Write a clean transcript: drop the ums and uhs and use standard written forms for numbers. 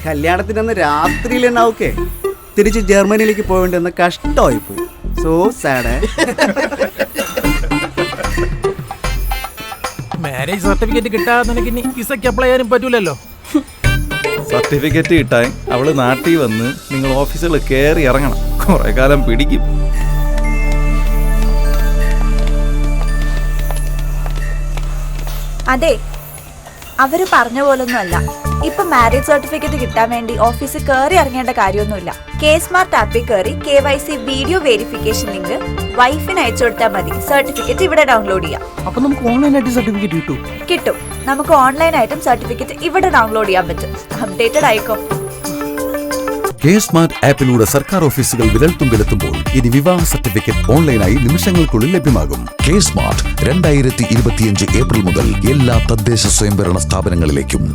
കല്യാണത്തിനന്ന് രാത്രിയിൽ തന്നെ ഓക്കെ തിരിച്ച് ജർമ്മനിയിലേക്ക് പോകേണ്ടെന്ന് കഷ്ടമായി പോയി. So sad. മാരേജ് സർട്ടിഫിക്കറ്റ് കിട്ടാതെ നിനക്ക് ഇനി വിസയ്ക്ക് അപ്ലൈ ചെയ്യാനും പറ്റൂലല്ലോ. സർട്ടിഫിക്കറ്റ് കിട്ടാൻ അവള് നാട്ടിൽ വന്ന് നിങ്ങൾ ഓഫീസുകൾ കയറി ഇറങ്ങണം. കുറെ കാലം പിടിക്കും. അതെ, അവര് പറഞ്ഞ പോലൊന്നും അല്ല. ഇപ്പൊ മാരേജ് സർട്ടിഫിക്കറ്റ് കിട്ടാൻ വേണ്ടി ഓഫീസിൽ കയറി ഇറങ്ങേണ്ട കാര്യമൊന്നുമില്ല. K-Smart ആപ്പിൽ കയറി KYC വീഡിയോ വെരിഫിക്കേഷൻ ലിങ്ക് വൈഫിന് അയച്ചു കൊടുത്താൽ മതി. സർട്ടിഫിക്കറ്റ് ഇവിടെ ഡൗൺലോഡ് ചെയ്യാം. അപ്പൊ നമുക്ക് ഓൺലൈനായിട്ട് സർട്ടിഫിക്കറ്റ് കിട്ടും? കിട്ടും. നമുക്ക് ഓൺലൈനായിട്ടും സർട്ടിഫിക്കറ്റ് ഇവിടെ ഡൗൺലോഡ് ചെയ്യാൻ പറ്റും. അപ്ഡേറ്റഡ് ആയിക്കോ. K-Smart ആപ്പിലൂടെ സർക്കാർ ഓഫീസുകൾ വിരൽത്തുമ്പിലെത്തുമ്പോൾ ഇനി വിവാഹ സർട്ടിഫിക്കറ്റ് ഓൺലൈനായി നിമിഷങ്ങൾക്കുള്ളിൽ ലഭ്യമാകും. K-Smart 2025 ഏപ്രിൽ മുതൽ എല്ലാ തദ്ദേശ സ്വയംഭരണ സ്ഥാപനങ്ങളിലേക്കും